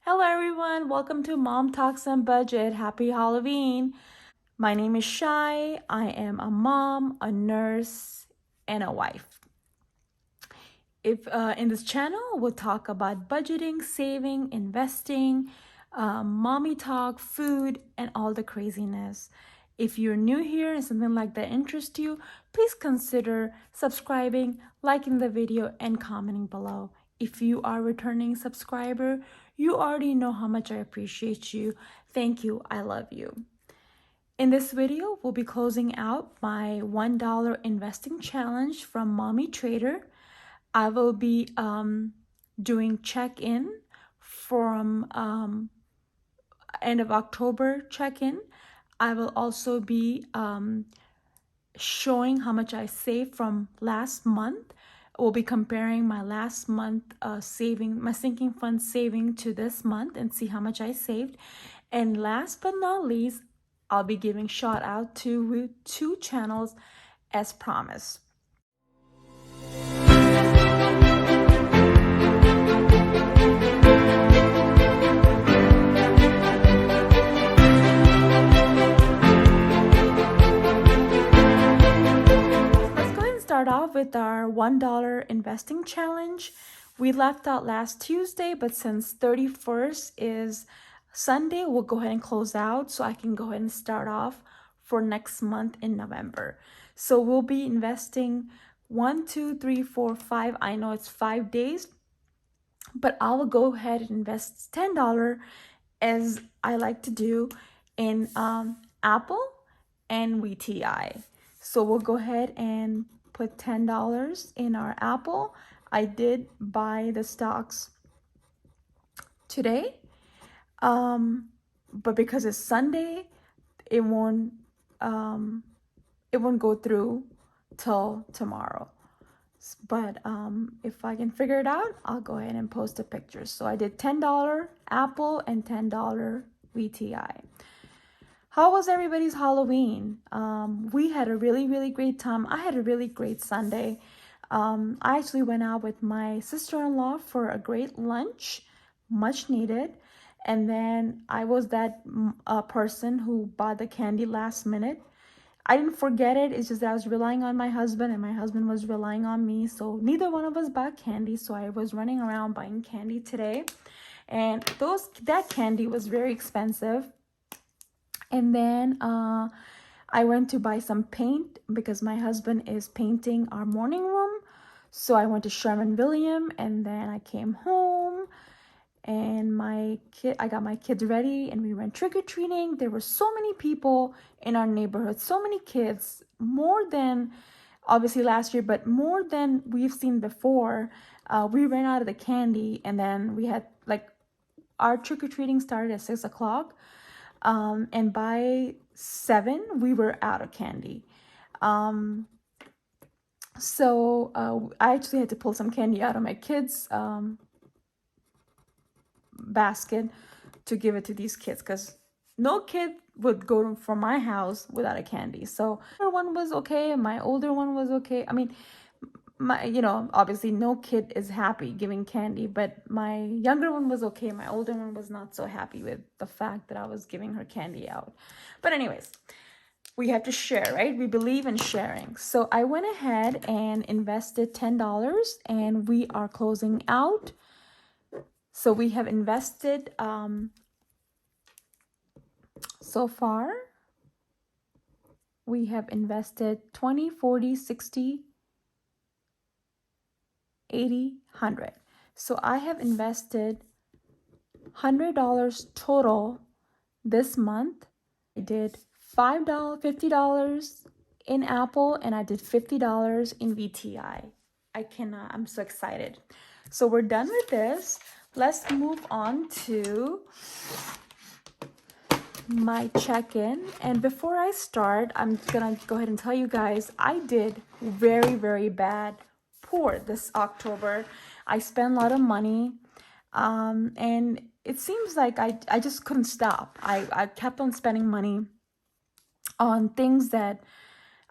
Hello everyone, welcome to Mom Talks on Budget. Happy Halloween. My name is Shai. I am a mom, a nurse, and a wife. If in this channel, we'll talk about budgeting, saving, investing, mommy talk, food, and all the craziness. If you're new here and something like that interests you, please consider subscribing, liking the video, and commenting below. If you are a returning subscriber, you already know how much I appreciate you. Thank you. I love you. In this video, we'll be closing out my $1 investing challenge from Mommy Trader. I will be doing check-in from end of October check-in. I will also be showing how much I saved from last month. We'll be comparing my last month saving, my sinking fund saving to this month and see how much I saved. And last but not least, I'll be giving shout out to 2 channels as promised. Start off with our $1 investing challenge. We left out last Tuesday, but since 31st is Sunday, we'll go ahead and close out so I can go ahead and start off for next month in November. So we'll be investing 1, 2, 3, 4, 5. I know it's 5 days, but I will go ahead and invest $10 as I like to do in Apple and WTI. So we'll go ahead and put $10 in our Apple. I did buy the stocks today, but because it's Sunday, it won't go through till tomorrow. But if I can figure it out, I'll go ahead and post a picture. So I did $10 Apple and $10 WTI. How was everybody's Halloween? We had a really great time. I had a really great Sunday. I actually went out with my sister-in-law for a great lunch, much needed. And then I was that person who bought the candy last minute. I didn't forget it. It's just that I was relying on my husband and my husband was relying on me. So neither one of us bought candy. So I was running around buying candy today. And that candy was very expensive. And then I went to buy some paint because my husband is painting our morning room. So I went to Sherman-Williams and then I came home and I got my kids ready and we went trick-or-treating. There were so many people in our neighborhood, so many kids, more than obviously last year, but more than we've seen before. We ran out of the candy and then we had our trick-or-treating started at 6 o'clock. And by 7, we were out of candy. So I actually had to pull some candy out of my kids' basket to give it to these kids because no kid would go from my house without a candy. So my one was okay, my older one was okay. I mean, obviously no kid is happy giving candy, but my younger one was okay. My older one was not so happy with the fact that I was giving her candy out. But anyways, we have to share, right? We believe in sharing. So I went ahead and invested $10 and we are closing out. So we have invested so far, we have invested 20, 40, 60, 80, 100. So I have invested $100 total this month. I did $5, $50 in Apple and I did $50 in VTI. I'm so excited. So we're done with this. Let's move on to my check-in. And before I start, I'm gonna go ahead and tell you guys, I did very poor this October. I spent a lot of money and it seems like I just couldn't stop. I kept on spending money on things that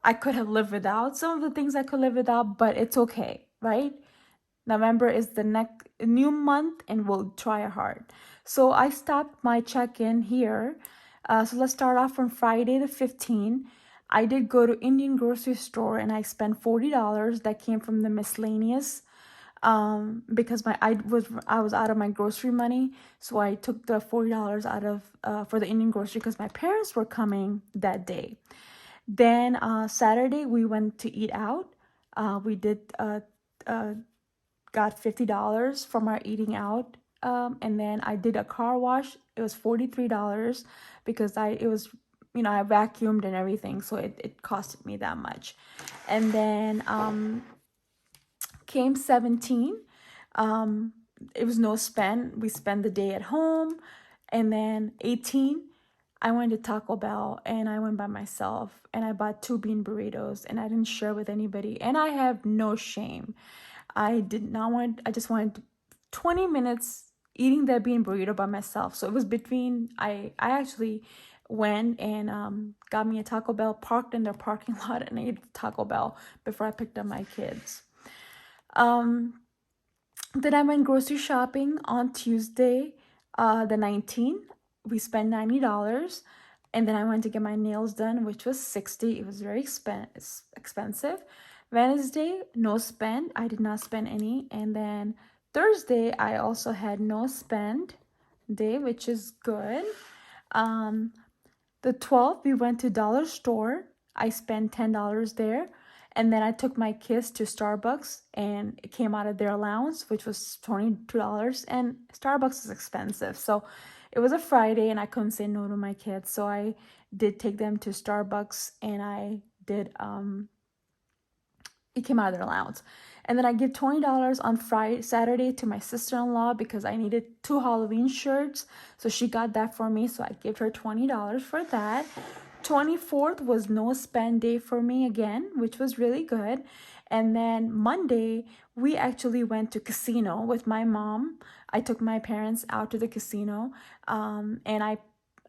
I could have lived without. Some of the things I could live without, but it's okay, right? November is the a new month and we'll try hard. So I stopped my check-in here. So let's start off from Friday the 15th. I did go to Indian grocery store and I spent $40. That came from the miscellaneous, because I was out of my grocery money, so I took the $40 out of for the Indian grocery because my parents were coming that day. Then Saturday we went to eat out. We did got $50 from our eating out, and then I did a car wash. It was $43 because it was, I vacuumed and everything, so it costed me that much. And then came 17. It was no spend. We spent the day at home. And then 18, I went to Taco Bell and I went by myself and I bought 2 bean burritos and I didn't share with anybody. And I have no shame. I just wanted 20 minutes eating that bean burrito by myself. So it was between, I actually went and got me a Taco Bell, parked in their parking lot, and ate Taco Bell before I picked up my kids. Then I went grocery shopping on Tuesday, the 19th. We spent $90. And then I went to get my nails done, which was $60. It was very expensive. Wednesday, no spend. I did not spend any. And then Thursday, I also had no spend day, which is good. The 12th, we went to Dollar Store. I spent $10 there. And then I took my kids to Starbucks and it came out of their allowance, which was $22. And Starbucks is expensive. So it was a Friday and I couldn't say no to my kids. So I did take them to Starbucks and I did, it came out of their allowance. And then I give $20 on Saturday to my sister-in-law because I needed 2 Halloween shirts. So she got that for me. So I gave her $20 for that. 24th was no spend day for me again, which was really good. And then Monday, we actually went to casino with my mom. I took my parents out to the casino, and I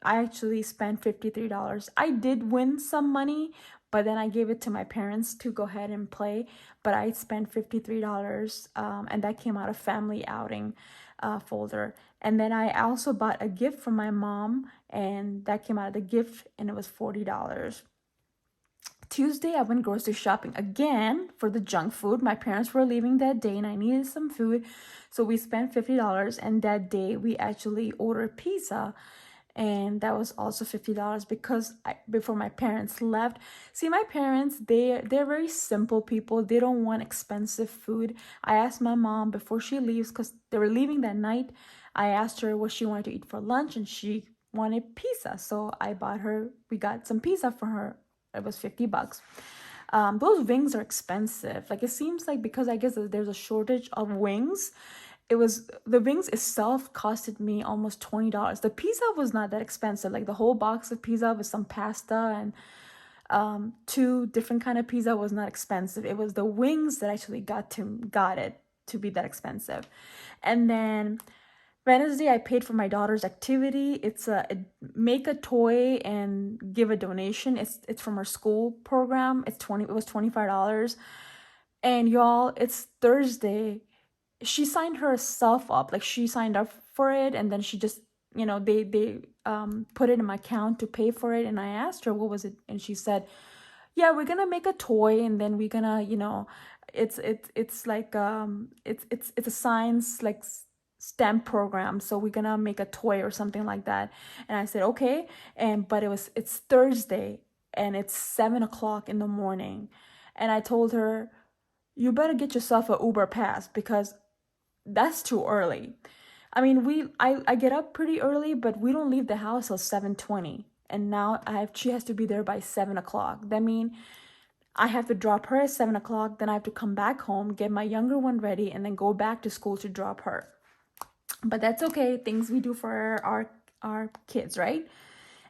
actually spent $53. I did win some money, but then I gave it to my parents to go ahead and play. But I spent $53, and that came out of family outing folder. And then I also bought a gift from my mom, and that came out of the gift, and it was $40. Tuesday, I went grocery shopping again for the junk food. My parents were leaving that day, and I needed some food, so we spent $50. And that day, we actually ordered pizza, and that was also $50 because before my parents left. See, my parents, they're very simple people. They don't want expensive food. I asked my mom before she leaves, because they were leaving that night, I asked her what she wanted to eat for lunch, and she wanted pizza. So we got some pizza for her. It was $50. Those wings are expensive. Like, it seems like because I guess there's a shortage of wings, the wings itself costed me almost $20. The pizza was not that expensive. Like, the whole box of pizza with some pasta and 2 different kind of pizza was not expensive. It was the wings that actually got it to be that expensive. And then Wednesday, I paid for my daughter's activity. It's make a toy and give a donation. It's from her school program. It was $25. And y'all, it's Thursday. She signed herself up. Like, she signed up for it, and then she just, they put it in my account to pay for it. And I asked her what was it, and she said, yeah, we're gonna make a toy, and then we're gonna, it's like it's a science, like, STEM program, so we're gonna make a toy or something like that. And I said okay, but it's Thursday and it's 7 o'clock in the morning, and I told her, you better get yourself a Uber pass because that's too early. I mean, I get up pretty early, but we don't leave the house till 7:20, and now she has to be there by 7 o'clock. That means I have to drop her at 7 o'clock, then I have to come back home, get my younger one ready, and then go back to school to drop her. But that's okay, things we do for our kids, right?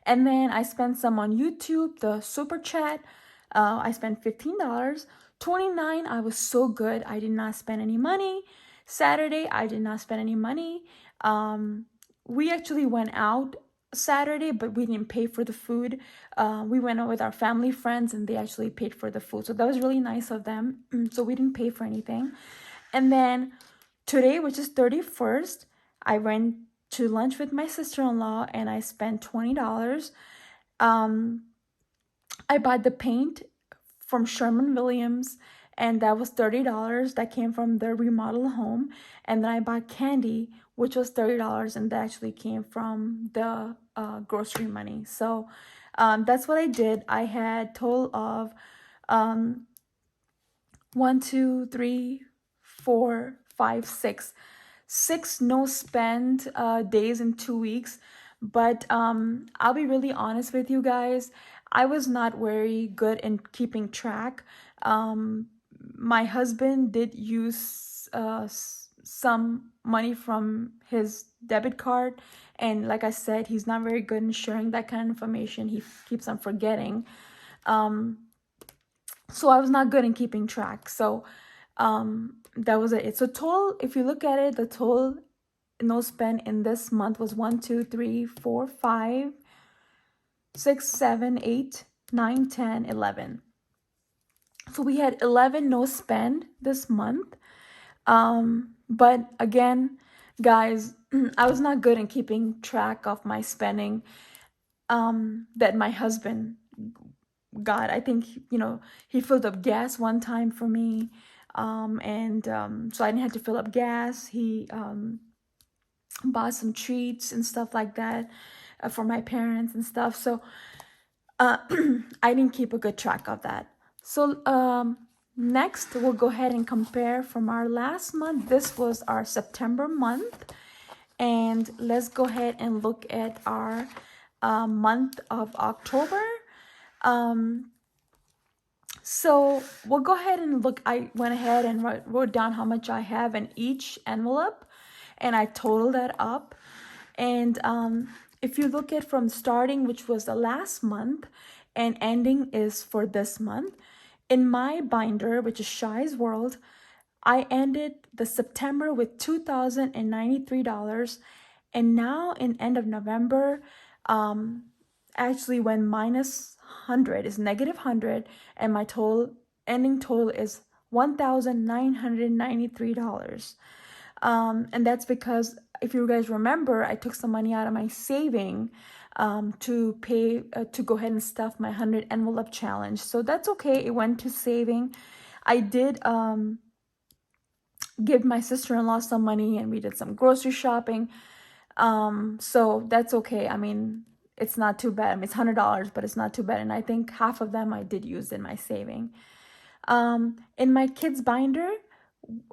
And then I spent some on YouTube, the super chat. I spent $15. 29, I was so good. I did not spend any money. Saturday, I did not spend any money. We actually went out Saturday, but we didn't pay for the food. We went out with our family friends, and they actually paid for the food. So that was really nice of them. So we didn't pay for anything. And then today, which is 31st, I went to lunch with my sister-in-law and I spent $20. I bought the paint from Sherman-Williams, and that was $30. That came from the remodel home. And then I bought candy, which was $30, and that actually came from the grocery money. So that's what I did. I had total of 1, 2, 3, 4, 5, 6 no spend days in 2 weeks. But I'll be really honest with you guys. I was not very good in keeping track. My husband did use some money from his debit card, and like I said, he's not very good in sharing that kind of information. He keeps on forgetting. So I was not good in keeping track. So that was it. So total, if you look at it, the total no spend in this month was 1, 2, 3, 4, 5, 6, 7, 8, 9, 10, 11. So we had 11 no spend this month. But again, guys, I was not good in keeping track of my spending that my husband got. I think, he filled up gas one time for me. So I didn't have to fill up gas. He bought some treats and stuff like that for my parents and stuff. So I didn't keep a good track of that. So next, we'll go ahead and compare from our last month. This was our September month. And let's go ahead and look at our month of October. So we'll go ahead and look. I went ahead and wrote down how much I have in each envelope, and I totaled that up. And if you look at from starting, which was the last month, and ending is for this month, in my binder, which is Shy's World, I ended the September with $2,093, and now in end of November, actually when minus 100 is negative 100, and my ending total is $1,993. And that's because, if you guys remember, I took some money out of my saving to pay to go ahead and stuff my 100 envelope challenge. So that's okay. It went to saving. I did give my sister-in-law some money, and we did some grocery shopping. So that's okay. I mean, it's not too bad. I mean, it's $100, but it's not too bad. And I think half of them I did use in my saving. In my kids binder,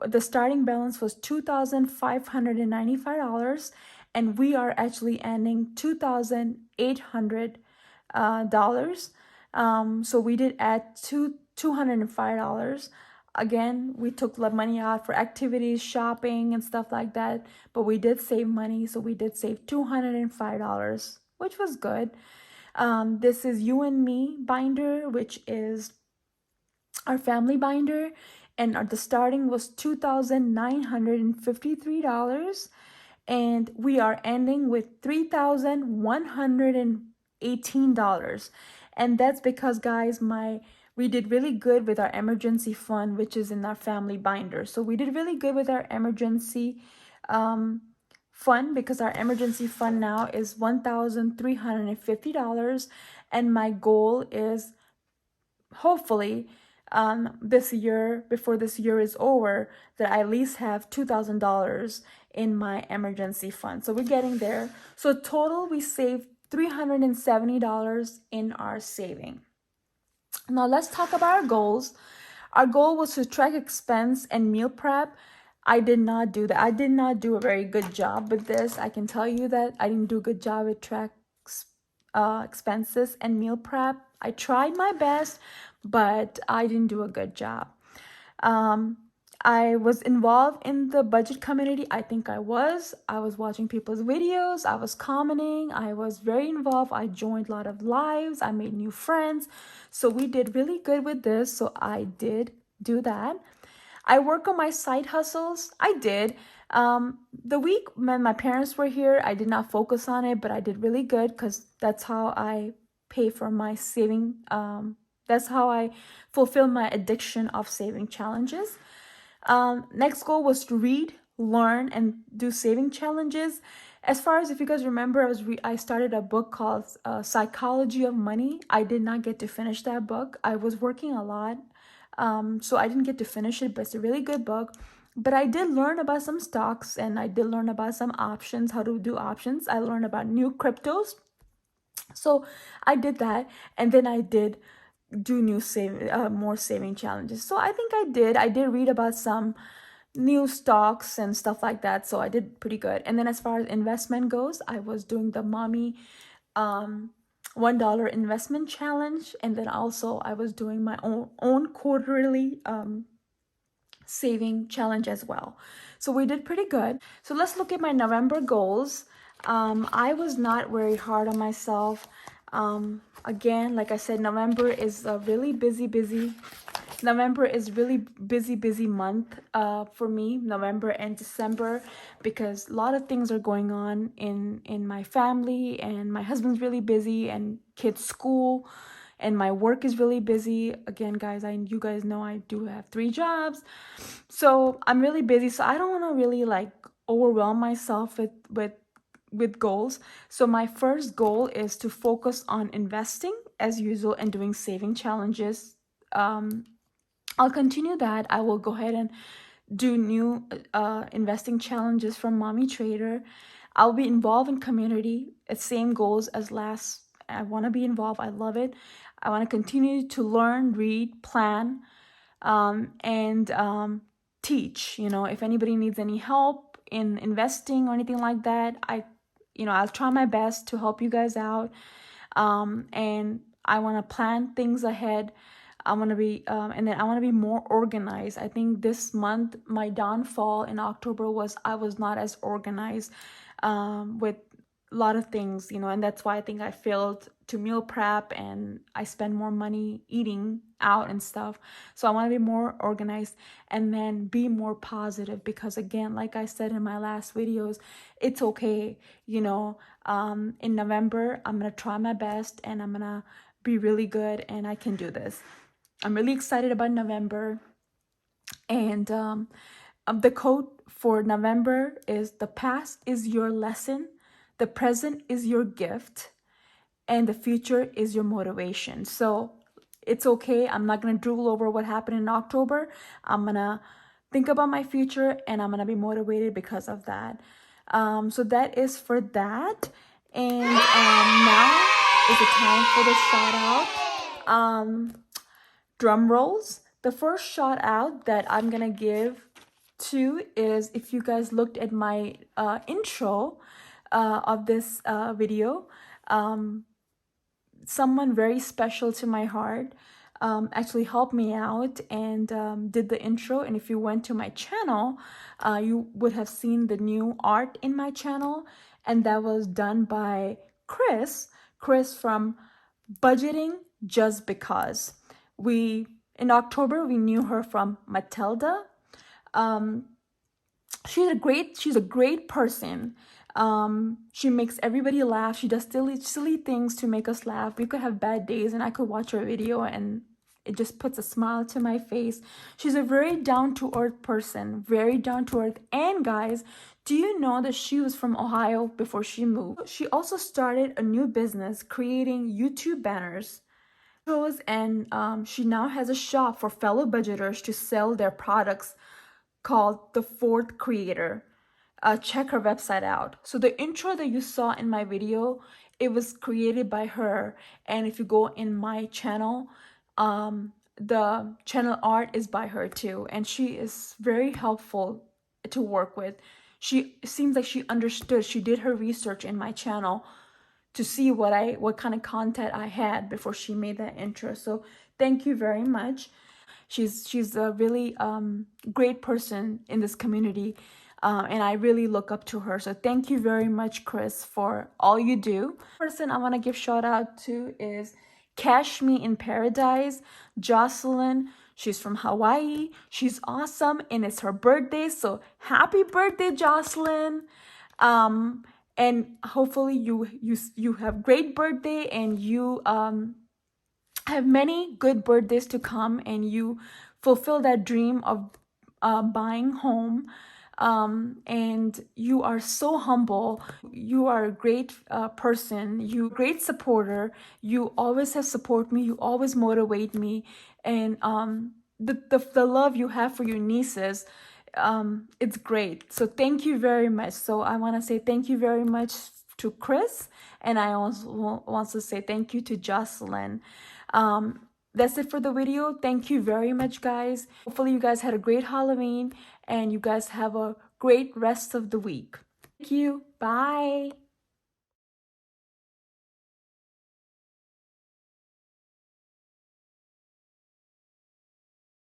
the starting balance was $2,595, and we are actually ending $2,800. So we did add $205. Again, we took money out for activities, shopping, and stuff like that, but we did save money, so we did save $205, which was good. This is You and Me binder, which is our family binder, and the starting was $2,953, and we are ending with $3,118. And that's because, guys, we did really good with our emergency fund, which is in our family binder. So we did really good with our emergency fund, because our emergency fund now is $1,350, and my goal is, hopefully, this year, before this year is over, that I at least have $2,000 in my emergency fund. So we're getting there. So total, we saved $370 in our saving. Now let's talk about our goals. Our goal was to track expense and meal prep. I did not do that. I did not do a very good job with this. I can tell you that I didn't do a good job with expenses and meal prep. I tried my best, but I didn't do a good job. I was involved in the budget community. I think I was watching people's videos. I was commenting. I was very involved. I joined a lot of lives. I made new friends. So we did really good with this. So I did do that. I work on my side hustles. I did. The week when my parents were here, I did not focus on it, but I did really good, because that's how I pay for my saving. That's how I fulfill my addiction of saving challenges. Next goal was to read learn and do saving challenges. As far as, if you guys remember, I started a book called Psychology of Money. I did not get to finish that book. I was working a lot, so I didn't get to finish it, but it's a really good book. But I did learn about some stocks, and I did learn about some options, how to do options. I learned about new cryptos. So I did that, and then I did do more saving challenges. So I think I did read about some new stocks and stuff like that. So I did pretty good. And then as far as investment goes, I was doing the mommy um $1 investment challenge, and then also I was doing my own quarterly saving challenge as well. So we did pretty good. So let's look at my November goals. I was not very hard on myself. Again, like I said, November is a really busy month for me, November and December, because a lot of things are going on in my family, and my husband's really busy, and kids' school, and my work is really busy. Again, guys, you guys know I do have 3 jobs, so I'm really busy. So I don't want to really like overwhelm myself with goals. So my first goal is to focus on investing as usual and doing saving challenges. I'll continue that. I will go ahead and do new investing challenges from Mommy Trader. I'll be involved in community. It's same goals as last. I want to be involved. I love it. I want to continue to learn, read, plan, and teach. If anybody needs any help in investing or anything like that, I'll try my best to help you guys out. And I want to plan things ahead. I want to be, and then I want to be more organized. I think this month, my downfall in October was I was not as organized with a lot of things, and that's why I think I failed to meal prep, and I spend more money eating out and stuff. So I want to be more organized, and then be more positive, because again, like I said in my last videos, it's okay. In November, I'm going to try my best, and I'm going to be really good, and I can do this. I'm really excited about November. And the quote for November is: the past is your lesson, the present is your gift, and the future is your motivation. So it's okay. I'm not going to drool over what happened in October. I'm going to think about my future, and I'm going to be motivated because of that. So that is for that. And now is the time for the shout out. Drum rolls. The first shout out that I'm gonna give to is, if you guys looked at my intro of this video, someone very special to my heart actually helped me out and did the intro. And if you went to my channel, you would have seen the new art in my channel, and that was done by Kris from Budgeting Just Because. In October, we knew her from Matilda. She's a great person. She makes everybody laugh. She does silly things to make us laugh. We could have bad days, and I could watch her video, and it just puts a smile to my face. She's a very down-to-earth person, very down-to-earth. And guys, do you know that she was from Ohio before she moved? She also started a new business creating YouTube banners. And she now has a shop for fellow budgeters to sell their products called The Fourth Creator. Check her website out. So the intro that you saw in my video, it was created by her. And if you go in my channel, the channel art is by her too. And she is very helpful to work with. She seems like she understood. She did her research in my channel to see what kind of content I had before she made that intro. So thank you very much. She's a really great person in this community, and I really look up to her. So thank you very much, Kris, for all you do. Person I want to give shout out to is Cash Me in Paradise, Jocelyn. She's from Hawaii. She's awesome, and it's her birthday. So happy birthday, Jocelyn. And hopefully you have great birthday, and you have many good birthdays to come, and you fulfill that dream of buying home. And you are so humble. You are a great person. You great supporter. You always have support me. You always motivate me. And the love you have for your nieces, it's great. So thank you very much. So I want to say thank you very much to Kris, and I also want to say thank you to Jocelyn. That's it for the video. Thank you very much, guys. Hopefully you guys had a great Halloween and you guys have a great rest of the week. Thank you. Bye.